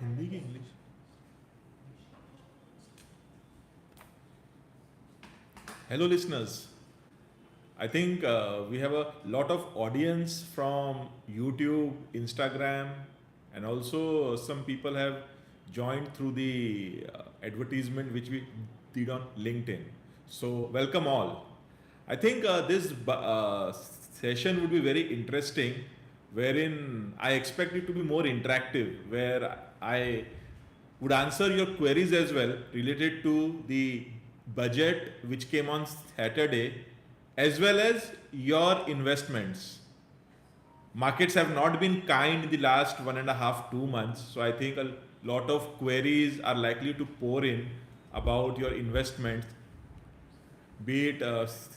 हिंदी की English. Hello, listeners. I think we have a lot of audience from YouTube, Instagram, and also some people have joined through the advertisement which we did on LinkedIn. So, welcome all. I think this session would be very interesting, wherein I expect it to be more interactive, where I would answer your queries as well related to the budget which came on Saturday, as well as your investments. Markets have not been kind in the last 1.5, 2 months, so I think a lot of queries are likely to pour in about your investments, be it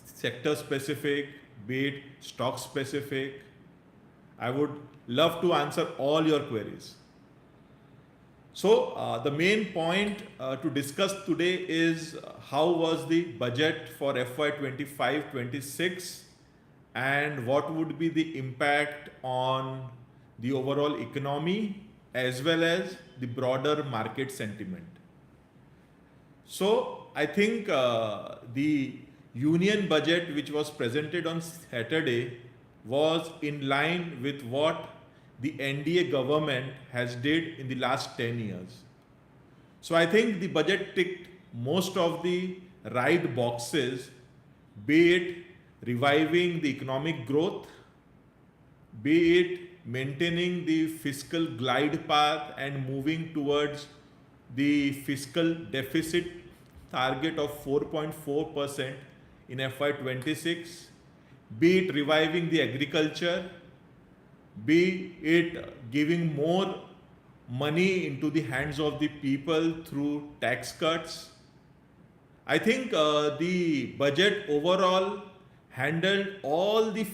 sector specific, be it stock specific. I would love to answer all your queries. So the main point to discuss today is how was the budget for FY 25-26 and what would be the impact on the overall economy as well as the broader market sentiment. So I think the union budget which was presented on Saturday was in line with what the NDA government has did in the last 10 years. So I think the budget ticked most of the right boxes, be it reviving the economic growth, be it maintaining the fiscal glide path and moving towards the fiscal deficit target of 4.4% in FY 26, be it reviving the agriculture, be it giving more money into the hands of the people through tax cuts. I think the budget overall handled all the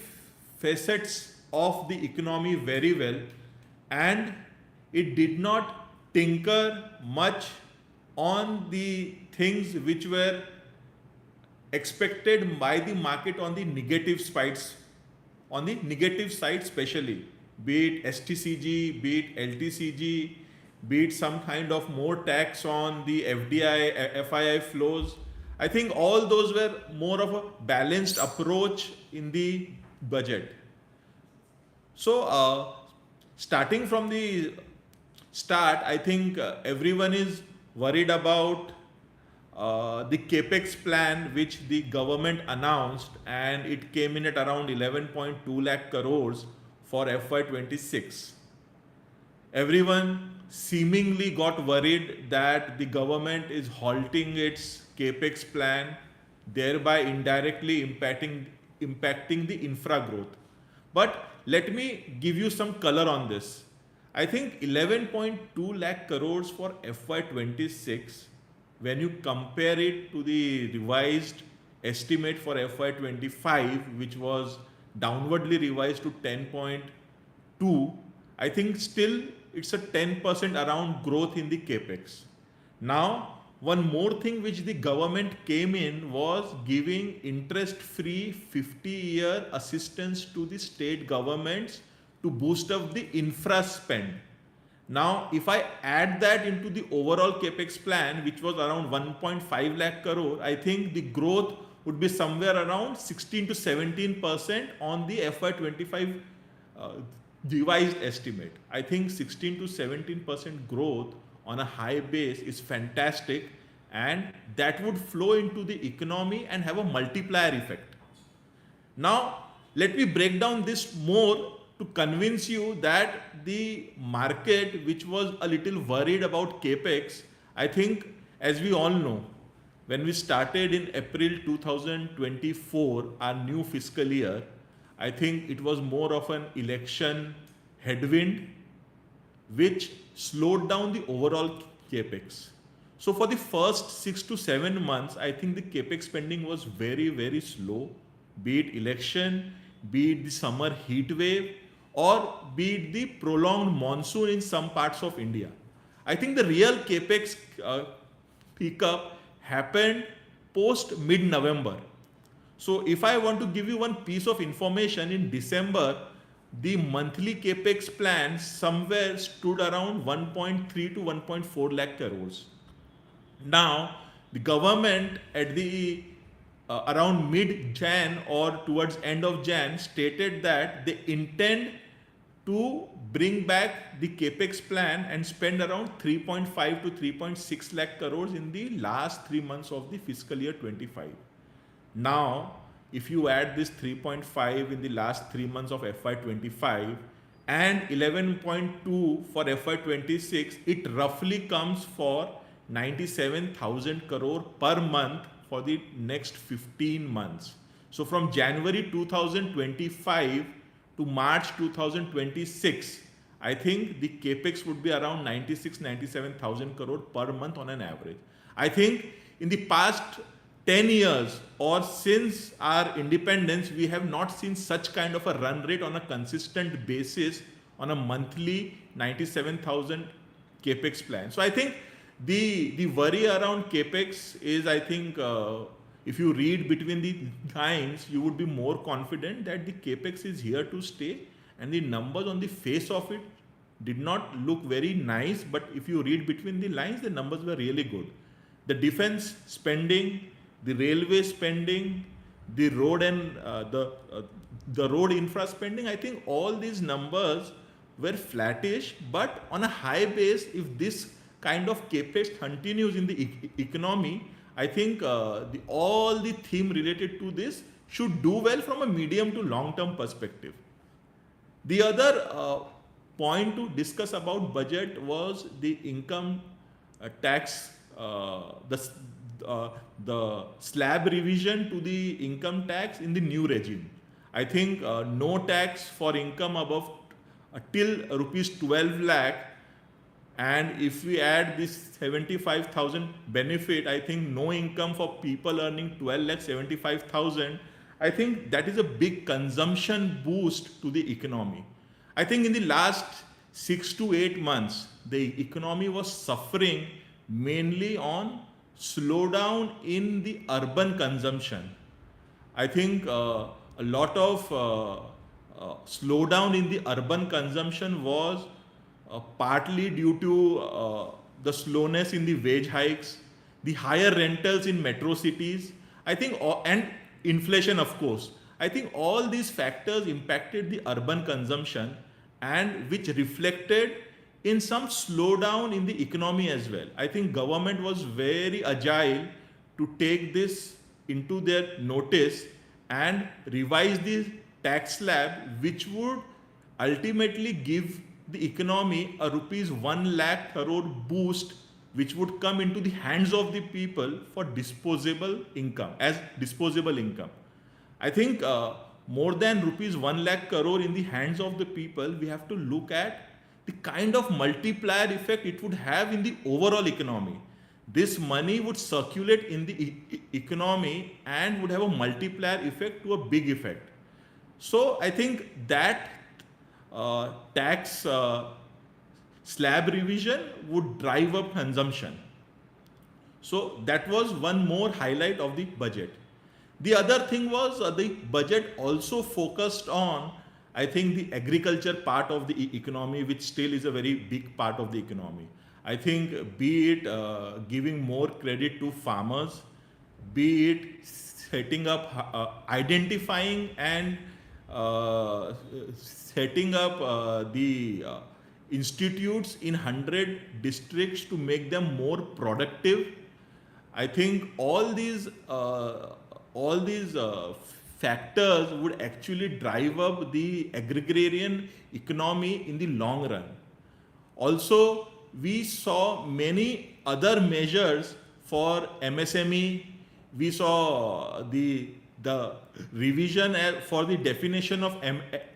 facets of the economy very well, and it did not tinker much on the things which were expected by the market on the negative sides, on the negative side especially, be it STCG, be it LTCG, be it some kind of more tax on the FDI, FII flows. I think all those were more of a balanced approach in the budget. So, starting from the start, I think everyone is worried about the capex plan which the government announced, and it came in at around 11.2 lakh crores for FY 26. Everyone seemingly got worried that the government is halting its capex plan, thereby indirectly impacting the infra growth. But let me give you some color on this. I think 11.2 lakh crores for FY 26, when you compare it to the revised estimate for FY 25, which was downwardly revised to 10.2, I think still it's a 10% around growth in the capex. Now, one more thing which the government came in was giving interest free 50-year assistance to the state governments to boost up the infra spend. Now, if I add that into the overall capex plan, which was around 1.5 lakh crore, I think the growth would be somewhere around 16 to 17% on the FY 25 uh, revised estimate. I think 16 to 17% growth on a high base is fantastic, and that would flow into the economy and have a multiplier effect. Now, let me break down this more to convince you that the market, which was a little worried about capex, I think, as we all know, when we started in April 2024, our new fiscal year, I think it was more of an election headwind which slowed down the overall capex. So for the first 6 to 7 months, I think the capex spending was very, very slow, be it election, be it the summer heat wave, or be it the prolonged monsoon in some parts of India. I think the real capex pickup happened post mid November. So if I want to give you one piece of information, in December, the monthly capex plan somewhere stood around 1.3 to 1.4 lakh crores. Now, the government at the around mid Jan or towards end of Jan stated that they intend to bring back the capex plan and spend around 3.5 to 3.6 lakh crores in the last 3 months of the fiscal year 25. Now, if you add this 3.5 in the last 3 months of FY25 and 11.2 for FY26, it roughly comes for 97,000 crore per month for the next 15 months. So from January 2025 to March 2026, I think the capex would be around 97,000 crore per month on an average. I think in the past 10 years or since our independence, we have not seen such kind of a run rate on a consistent basis on a monthly 97,000 capex plan. So I think the worry around capex is, I think, if you read between the lines, you would be more confident that the capex is here to stay, and the numbers on the face of it did not look very nice, but if you read between the lines, the numbers were really good. The defense spending, the railway spending, the road and the road infra spending, I think all these numbers were flattish, but on a high base, if this kind of capex continues in the economy, I think all the theme related to this should do well from a medium to long term perspective. The other point to discuss about budget was the income tax, the slab revision to the income tax in the new regime. I think no tax for income above till rupees 12 lakh, and if we add this 75,000 benefit, I think no income for people earning 12 lakh 75,000. I think that is a big consumption boost to the economy. I think in the last 6 to 8 months, the economy was suffering mainly on slowdown in the urban consumption. I think a lot of slowdown in the urban consumption was partly due to the slowness in the wage hikes, the higher rentals in metro cities, I think, and inflation, of course. I think all these factors impacted the urban consumption, and which reflected in some slowdown in the economy as well. I think government was very agile to take this into their notice and revise the tax slab, which would ultimately give the economy a rupees 1 lakh crore boost, which would come into the hands of the people for disposable income, as disposable income. I think more than rupees 1 lakh crore in the hands of the people, we have to look at the kind of multiplier effect it would have in the overall economy. This money would circulate in the economy and would have a multiplier effect to a big effect. So I think that tax slab revision would drive up consumption. So that was one more highlight of the budget. The other thing was the budget also focused on, I think, the agriculture part of the economy, which still is a very big part of the economy. I think be it giving more credit to farmers, be it setting up, identifying and setting up the institutes in 100 districts to make them more productive. I think all these factors would actually drive up the agrarian economy in the long run. Also, we saw many other measures for MSME. We saw the revision for the definition of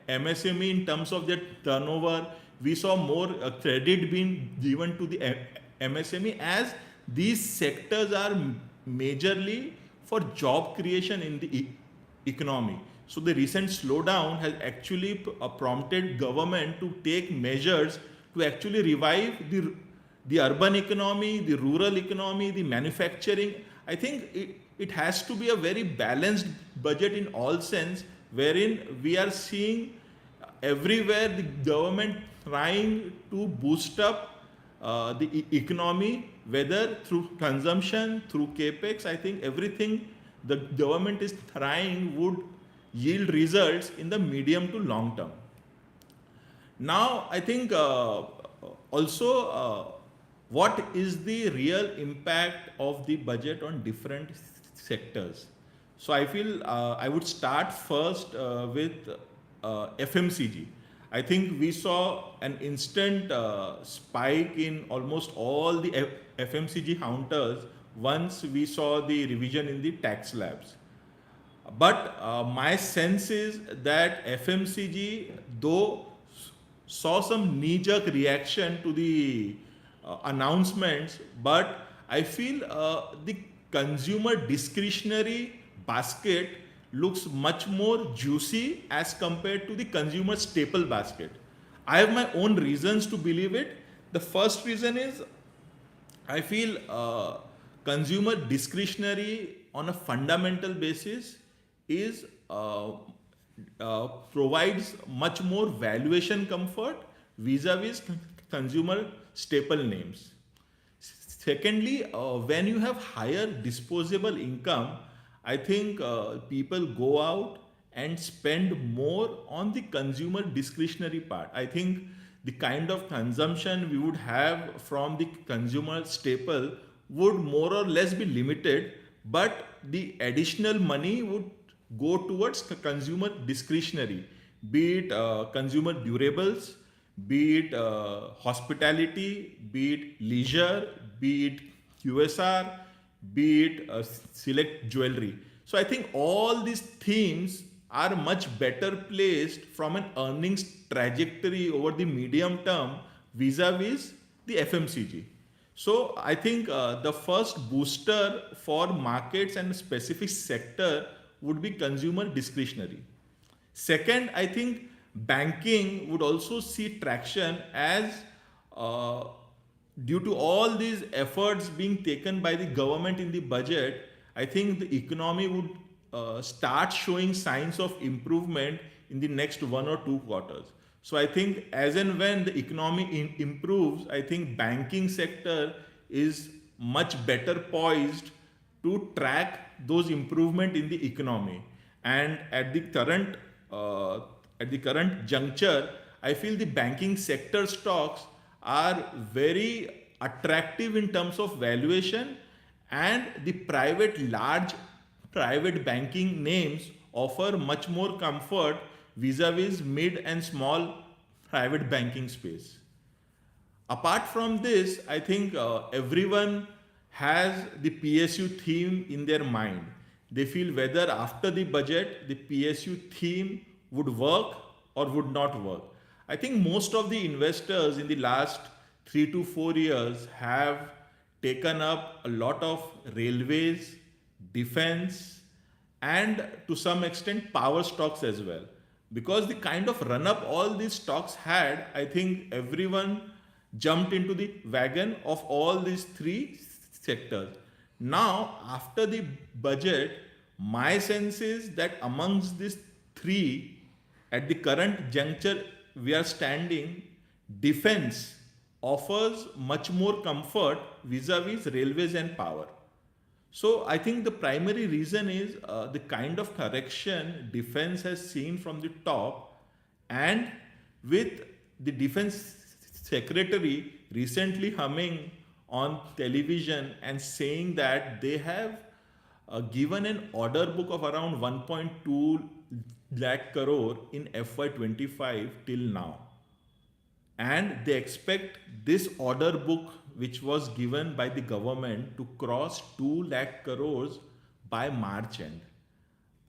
MSME in terms of their turnover. We saw more credit being given to the MSME, as these sectors are majorly for job creation in the economy. So the recent slowdown has actually prompted government to take measures to actually revive the urban economy, the rural economy, the manufacturing. I think it has to be a very balanced budget in all sense, wherein we are seeing everywhere the government trying to boost up the economy, whether through consumption, through capex. I think everything the government is trying would yield results in the medium to long term. Now, I think also what is the real impact of the budget on different sectors? So I feel I would start first with FMCG. I think we saw an instant spike in almost all the FMCG counters once we saw the revision in the tax slabs. But my sense is that FMCG, though saw some knee-jerk reaction to the announcements, but I feel the consumer discretionary basket looks much more juicy as compared to the consumer staple basket. I have my own reasons to believe it. The first reason is I feel consumer discretionary on a fundamental basis is provides much more valuation comfort vis-a-vis consumer staple names. Secondly, when you have higher disposable income, I think people go out and spend more on the consumer discretionary part. I think the kind of consumption we would have from the consumer staple would more or less be limited, but the additional money would go towards consumer discretionary, be it consumer durables, be it hospitality, be it leisure, be it QSR, be it select jewelry. So I think all these themes are much better placed from an earnings trajectory over the medium term vis-a-vis the FMCG. So I think the first booster for markets and specific sector would be consumer discretionary. Second, I think banking would also see traction as uh, due to all these efforts being taken by the government in the budget, I think the economy would start showing signs of improvement in the next 1 or 2 quarters. So I think as and when the economy improves, I think banking sector is much better poised to track those improvement in the economy. And uh, at the current juncture, I feel the banking sector stocks are very attractive in terms of valuation, and the large private banking names offer much more comfort vis-a-vis mid and small private banking space. Apart from this, I think everyone has the PSU theme in their mind. They feel whether after the budget the PSU theme would work or would not work. I think most of the investors in the last 3 to 4 years have taken up a lot of railways, defense, and to some extent power stocks as well. Because the kind of run up all these stocks had, I think everyone jumped into the wagon of all these three sectors. Now, after the budget, my sense is that amongst these three, at the current juncture we are standing, defense offers much more comfort vis-a-vis railways and power. So I think the primary reason is the kind of correction defense has seen from the top, and with the defense secretary recently humming on television and saying that they have given an order book of around 1.2 lakh crore in FY25 till now, and they expect this order book which was given by the government to cross 2 lakh crores by March end.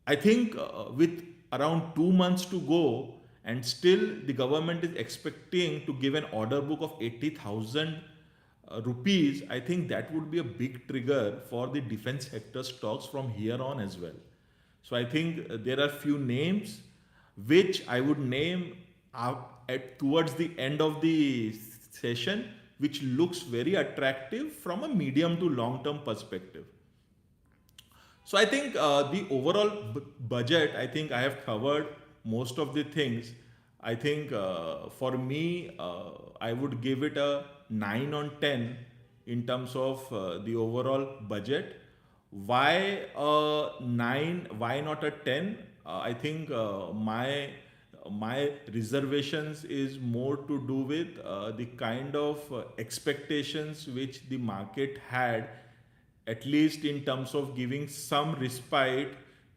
I think with around 2 months to go, and still the government is expecting to give an order book of 80,000 rupees, I think that would be a big trigger for the defense sector stocks from here on as well. So I think there are few names which I would name towards the end of the session, which looks very attractive from a medium to long term perspective. So I think the overall budget, I think I have covered most of the things. I think for me, I would give it a 9 on 10 in terms of the overall budget. Why a 9? Why not a 10? I think my reservations is more to do with the kind of expectations which the market had, at least in terms of giving some respite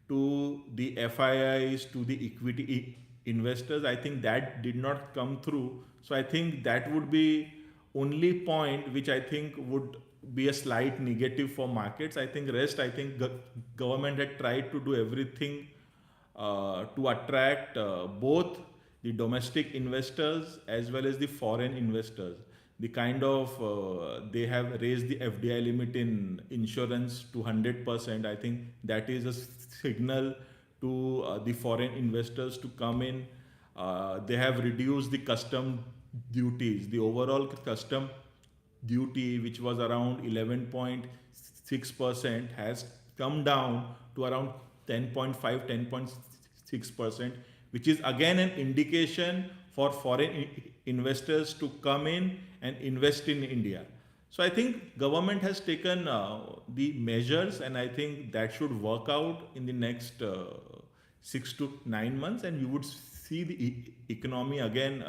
to the FIIs, to the equity investors. I think that did not come through. So I think that would be only point which I think would be a slight negative for markets. I think rest, I think government had tried to do everything to attract both the domestic investors as well as the foreign investors. The kind of they have raised the FDI limit in insurance to 100%. I think that is a signal to the foreign investors to come in. They have reduced the custom duties. The overall custom duty, which was around 11.6%, has come down to around 10.5, 10.6%, which is again an indication for foreign investors to come in and invest in India. So I think government has taken the measures, and I think that should work out in the next 6 to 9 months, and you would see the economy again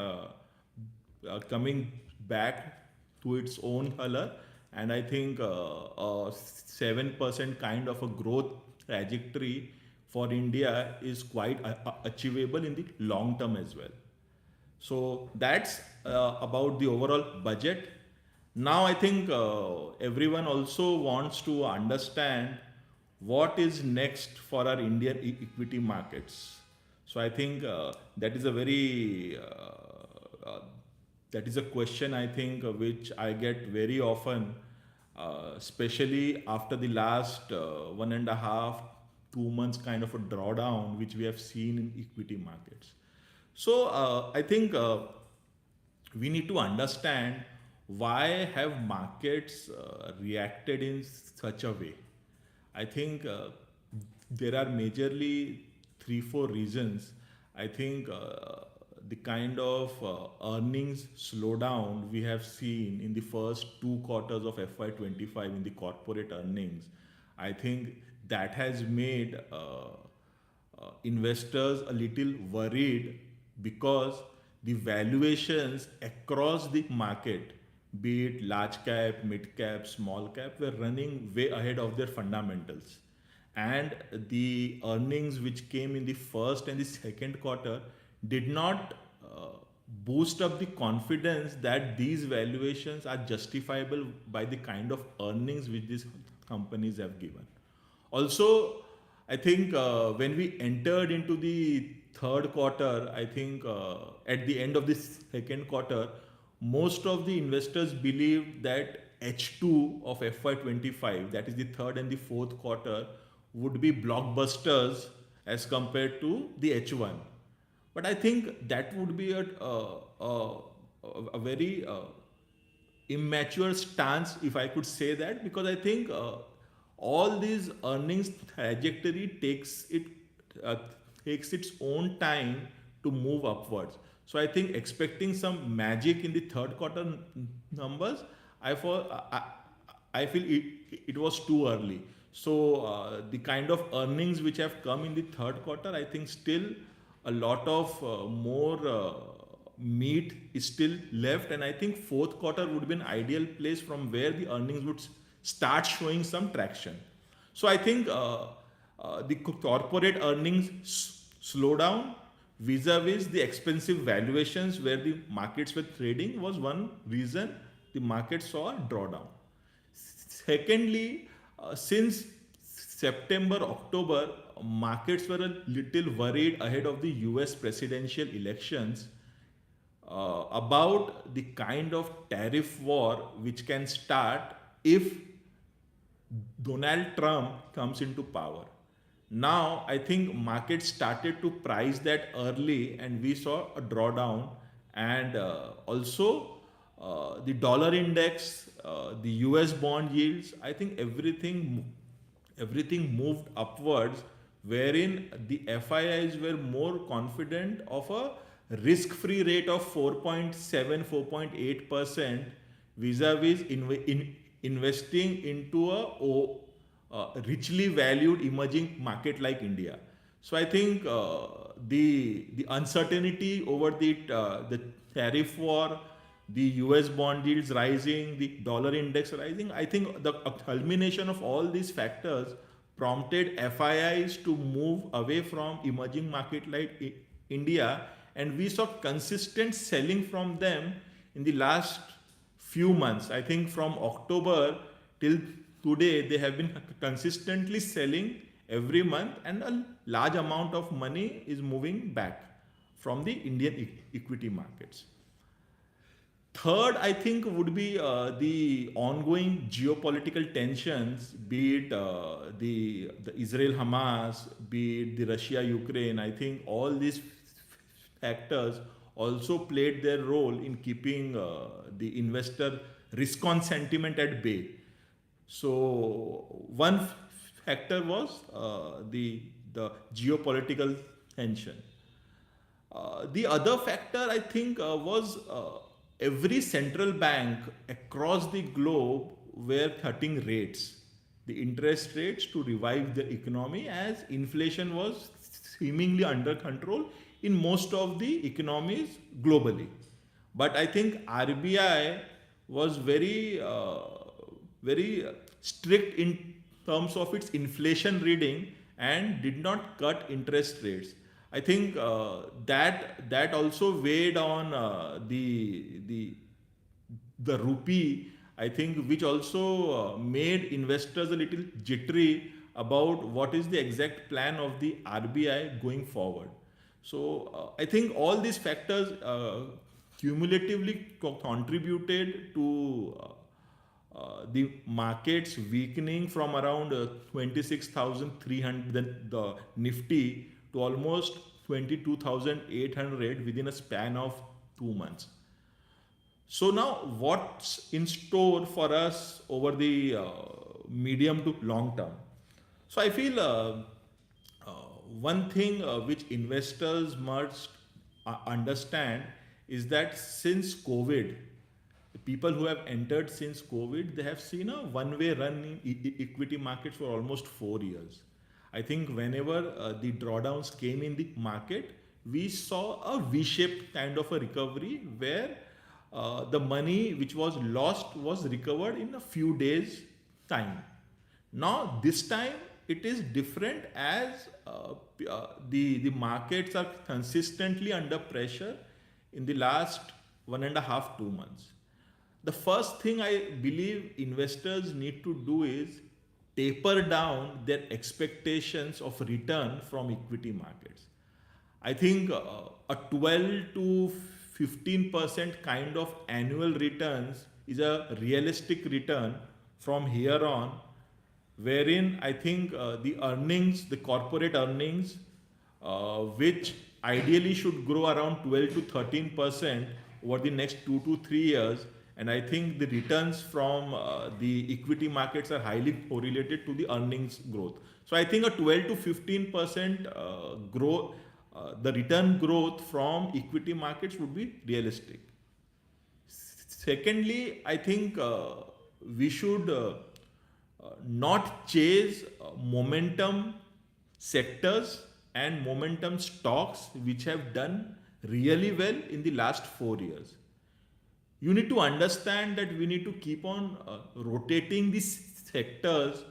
coming back to its own color. And I think a 7% kind of a growth trajectory for India is quite achievable in the long term as well. So that's about the overall budget. Now I think everyone also wants to understand what is next for our Indian equity markets. So I think that is a very that is a question, I think, which I get very often, especially after the last 1.5, 2 months kind of a drawdown which we have seen in equity markets. So I think we need to understand why have markets reacted in such a way. I think there are majorly three, four reasons. I think the kind of earnings slowdown we have seen in the first 2 quarters of FY25 in the corporate earnings, I think that has made investors a little worried, because the valuations across the market, be it large cap, mid cap, small cap, were running way ahead of their fundamentals. And the earnings which came in the first and the second quarter did not boost up the confidence that these valuations are justifiable by the kind of earnings which these companies have given. Also, I think when we entered into the third quarter, I think at the end of the second quarter, most of the investors believed that H2 of FY25, that is the third and the fourth quarter, would be blockbusters as compared to the H1. But I think that would be a very immature stance, if I could say that, because I think all these earnings trajectory uh, takes its own time to move upwards. So I think expecting some magic in the third quarter numbers, I for I feel it was too early. So the kind of earnings which have come in the third quarter, I think still a lot of more meat is still left, and I think fourth quarter would be an ideal place from where the earnings would start showing some traction. So I think the corporate earnings slow down vis-a-vis the expensive valuations where the markets were trading was one reason the market saw a drawdown. Secondly, since September, October, markets were a little worried ahead of the US presidential elections about the kind of tariff war which can start if Donald Trump comes into power. Now, I think markets started to price that early, and we saw a drawdown. And also, the dollar index, the US bond yields, I think everything moved upwards, wherein the FIIs were more confident of a risk-free rate of 4.7, 4.8% vis-a-vis investing into a richly valued emerging market like India. So I think the uncertainty over the tariff war, the US bond yields rising, the dollar index rising, I think the culmination of all these factors prompted FIIs to move away from emerging market like India, and we saw consistent selling from them in the last few months. I think from October till today, they have been consistently selling every month, and a large amount of money is moving back from the Indian equity markets. Third, I think, would be the ongoing geopolitical tensions, be it the Israel Hamas, be it the Russia Ukraine. I think all these factors also played their role in keeping the investor risk on sentiment at bay. So one factor was the geopolitical tension. The other factor, I think, was every central bank across the globe were cutting rates, the interest rates, to revive the economy as inflation was seemingly under control in most of the economies globally. But I think RBI was very strict in terms of its inflation reading and did not cut interest rates. I think that also weighed on the rupee. I think, which also made investors a little jittery about what is the exact plan of the RBI going forward. So I think all these factors cumulatively contributed to the markets weakening from around 26,300, the Nifty, to almost 22,800 within a span of 2 months. So now, what's in store for us over the medium to long term? So I feel one thing which investors must understand is that since COVID, the people who have entered since COVID, they have seen a one-way run in equity markets for almost 4 years. I think whenever the drawdowns came in the market, we saw a V-shaped kind of a recovery where the money which was lost was recovered in a few days' time. Now, this time it is different as the markets are consistently under pressure in the last 1.5, 2 months. The first thing I believe investors need to do is taper down their expectations of return from equity markets. I think a 12 to 15% kind of annual returns is a realistic return from here on, wherein I think the earnings, the corporate earnings, which ideally should grow around 12 to 13% over the next 2 to 3 years. And I think the returns from the equity markets are highly correlated to the earnings growth. So I think a 12 to 15% growth, the return growth from equity markets would be realistic. Secondly, I think we should not chase momentum sectors and momentum stocks which have done really well in the last 4 years. You need to understand that we need to keep on rotating these sectors,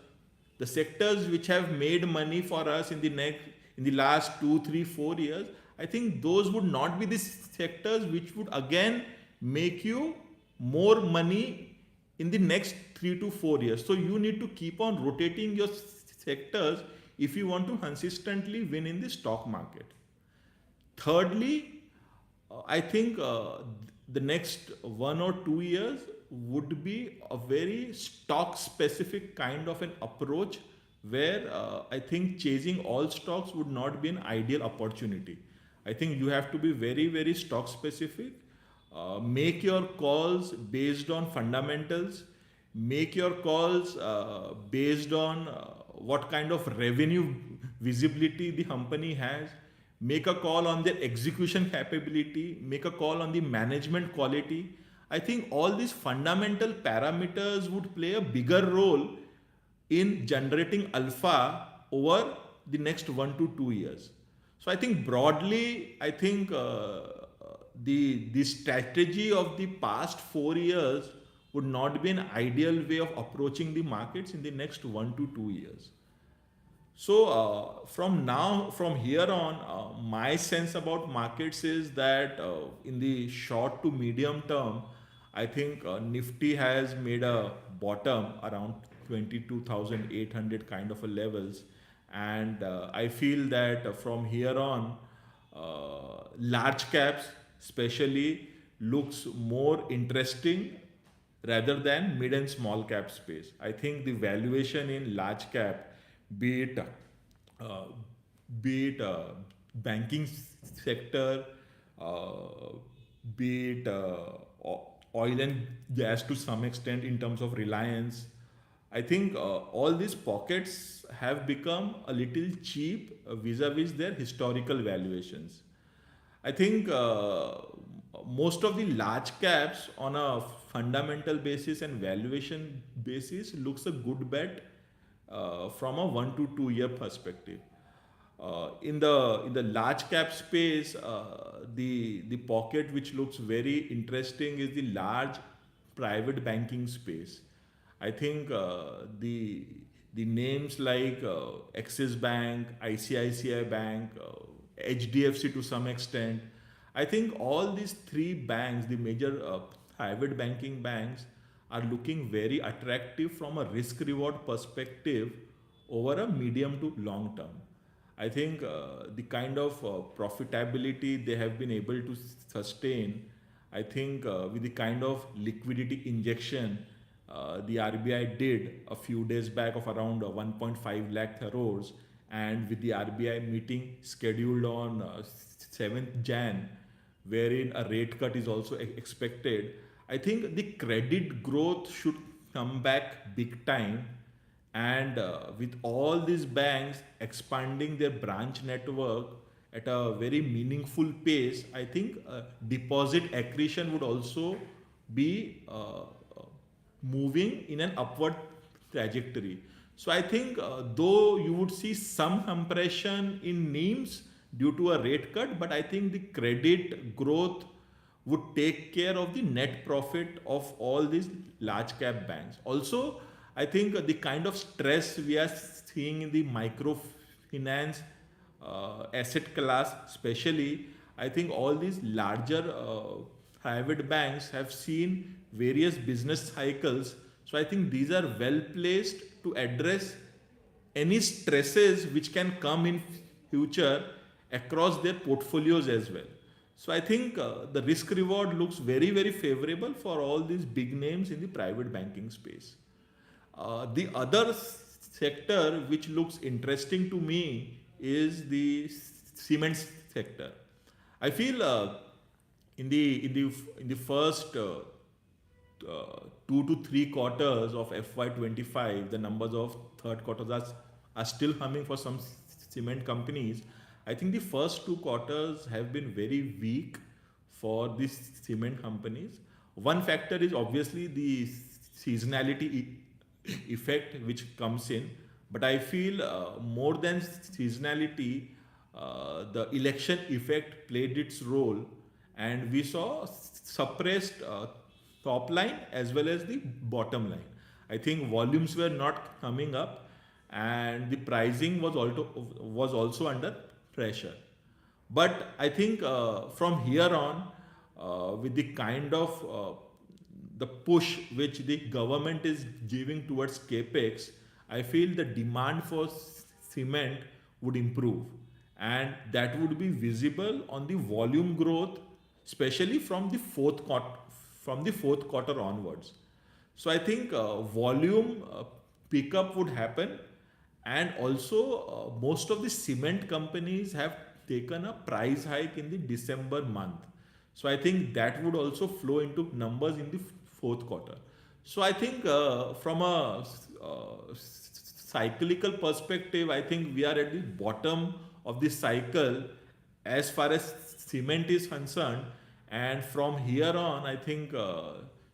the sectors which have made money for us in the last 2, 3, 4 years. I think those would not be the sectors which would again make you more money in the next 3 to 4 years. So you need to keep on rotating your sectors if you want to consistently win in the stock market. Thirdly, I think the next 1 or 2 years would be a very stock specific kind of an approach where I think chasing all stocks would not be an ideal opportunity. I think you have to be very, very stock specific. Make your calls based on fundamentals. Make your calls based on what kind of revenue visibility the company has. make a call on their execution capability, make a call on the management quality. I think all these fundamental parameters would play a bigger role in generating alpha over the next 1 to 2 years. So I think broadly, I think the strategy of the past 4 years would not be an ideal way of approaching the markets in the next 1 to 2 years. So from here on, my sense about markets is that in the short to medium term, I think Nifty has made a bottom around 22,800 kind of a levels, and I feel that from here on, large caps especially looks more interesting rather than mid and small cap space. I think the valuation in large cap, be it uh, banking sector, uh, be it oil and gas to some extent in terms of reliance. I think all these pockets have become a little cheap vis-a-vis their historical valuations. I think most of the large caps on a fundamental basis and valuation basis looks a good bet from a 1 to 2 year perspective. In the large cap space, the pocket which looks very interesting is the large private banking space. I think the names like Axis Bank, ICICI Bank, HDFC to some extent. I think all these three banks, the major private banking banks, are looking very attractive from a risk reward perspective over a medium to long term. I think the kind of profitability they have been able to sustain, I think with the kind of liquidity injection the RBI did a few days back of around 1.5 lakh crores, and with the RBI meeting scheduled on 7th Jan, wherein a rate cut is also expected, I think the credit growth should come back big time. And with all these banks expanding their branch network at a very meaningful pace, I think deposit accretion would also be moving in an upward trajectory. So I think though you would see some compression in NIMs due to a rate cut, but I think the credit growth would take care of the net profit of all these large cap banks. Also, I think the kind of stress we are seeing in the microfinance asset class, especially, I think all these larger private banks have seen various business cycles. So I think these are well placed to address any stresses which can come in future across their portfolios as well. So I think the risk reward looks very very favorable for all these big names in the private banking space. The other sector which looks interesting to me is the cement sector. I feel in the first 2 to 3 quarters of FY25, the numbers of third quarters are still humming for some cement companies. I think the first 2 quarters have been very weak for these cement companies. One factor is obviously the seasonality effect which comes in, but I feel more than seasonality, the election effect played its role, and we saw suppressed top line as well as the bottom line. I think volumes were not coming up, and the pricing was also under pressure. But I think from here on, with the kind of the push which the government is giving towards capex, I feel the demand for cement would improve, and that would be visible on the volume growth, especially from the fourth quarter onwards. So I think volume pickup would happen, and also most of the cement companies have taken a price hike in the December month. So I think that would also flow into numbers in the fourth quarter. So I think from a cyclical perspective, I think we are at the bottom of the cycle, as far as cement is concerned, and from here on, I think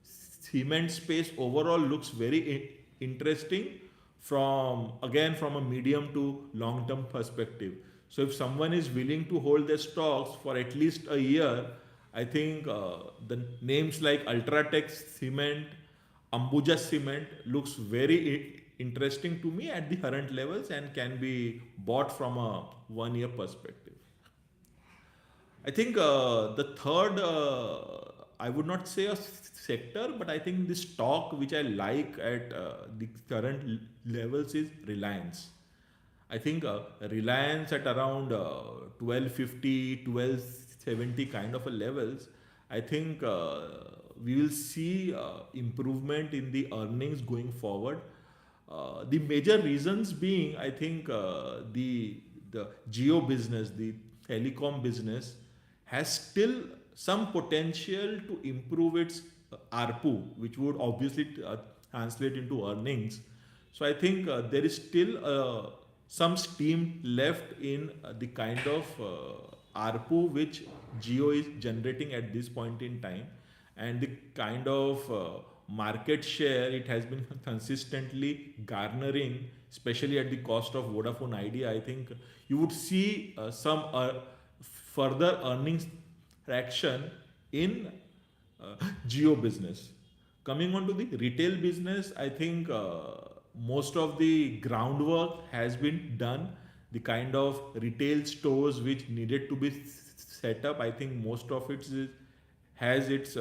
cement space overall looks very interesting from, again, from a medium to long term perspective. So if someone is willing to hold their stocks for at least a year, I think the names like Ultratech Cement, Ambuja Cement looks very interesting to me at the current levels and can be bought from a 1 year perspective. I think the third, I would not say a sector, but I think the stock which I like at the current levels is Reliance. I think Reliance at around 1250, kind of a levels, I think we will see improvement in the earnings going forward. The major reasons being, I think the geo business, the telecom business, has still some potential to improve its ARPU, which would obviously translate into earnings. So I think there is still some steam left in the kind of ARPU which Geo is generating at this point in time, and the kind of market share it has been consistently garnering, especially at the cost of Vodafone Idea. I think you would see some further earnings traction in Geo business. Coming on to the retail business, I think most of the groundwork has been done. The kind of retail stores which needed to be set up, I think most of it has its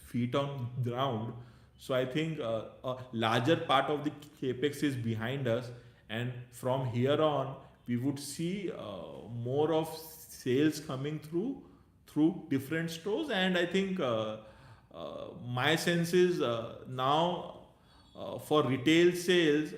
feet on ground. So I think a larger part of the capex is behind us, and from here on, we would see more of sales coming through different stores. And I think my sense is now for retail sales,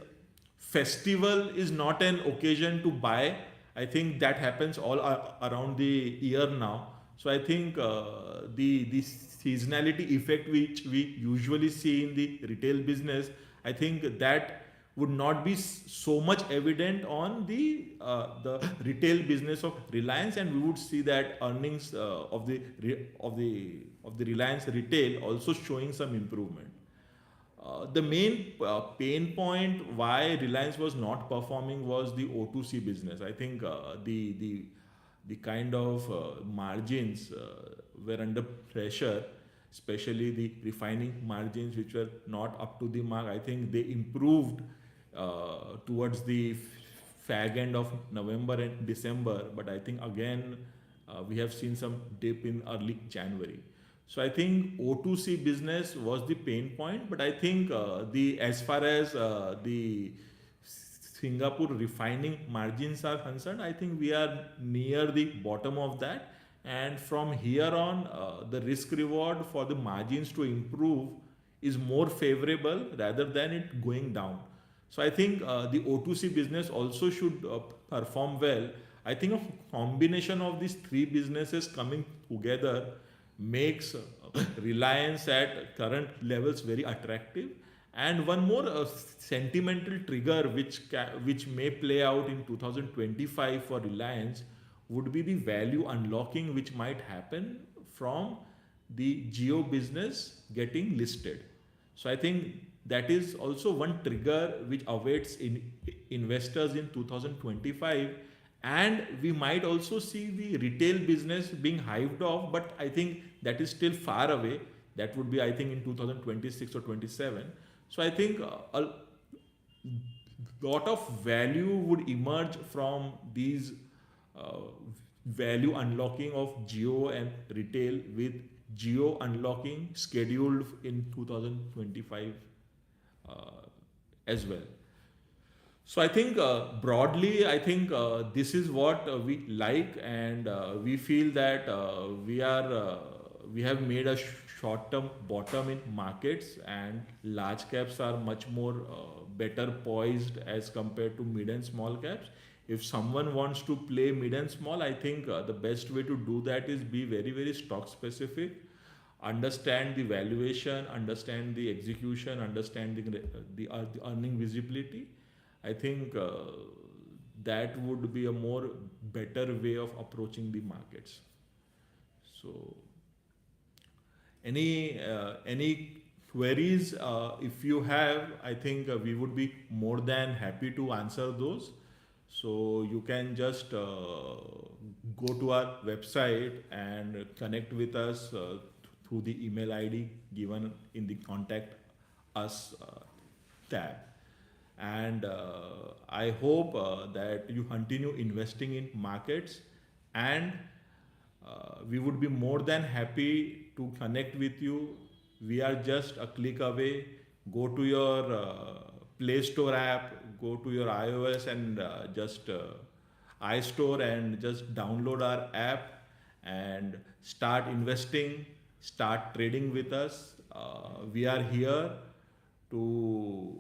festival is not an occasion to buy. I think that happens all around the year now. So I think the seasonality effect which we usually see in the retail business, I think that would not be so much evident on the retail business of Reliance, and we would see that earnings of the Reliance retail also showing some improvement. The main pain point why Reliance was not performing was the O2C business. I think the kind of margins were under pressure, especially the refining margins, which were not up to the mark. I think they improved towards the fag end of November and December, but I think again we have seen some dip in early January. So I think O2C business was the pain point, but I think the as far as the Singapore refining margins are concerned, I think we are near the bottom of that. And from here on, the risk reward for the margins to improve is more favorable rather than it going down. So I think the O2C business also should perform well. I think a combination of these three businesses coming together makes Reliance at current levels very attractive. And one more sentimental trigger which may play out in 2025 for Reliance would be the value unlocking which might happen from the Geo business getting listed. So I think that is also one trigger which awaits investors in 2025, and we might also see the retail business being hived off, but I think that is still far away. That would be, I think, in 2026 or 27. So I think a lot of value would emerge from these uh, value unlocking of Geo and retail, with Geo unlocking scheduled in 2025 uh, as well. So I think broadly, I think this is what we like, and we feel that we have made a short-term bottom in markets, and large caps are much more better poised as compared to mid and small caps. If someone wants to play mid and small, I think the best way to do that is be very very stock specific, understand the valuation, understand the execution, understanding the earning visibility. I think that would be a more better way of approaching the markets. So any queries, if you have, I think we would be more than happy to answer those. So you can just go to our website and connect with us through the email ID given in the contact us tab. And I hope that you continue investing in markets, and we would be more than happy to connect with you. We are just a click away. Go to your Play Store app, go to your iOS and just iStore and just download our app and start investing, start trading with us. We are here to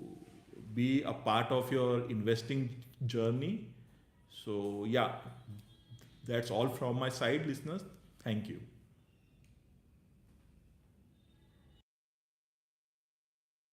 be a part of your investing journey. So, yeah, that's all from my side, listeners. Thank you.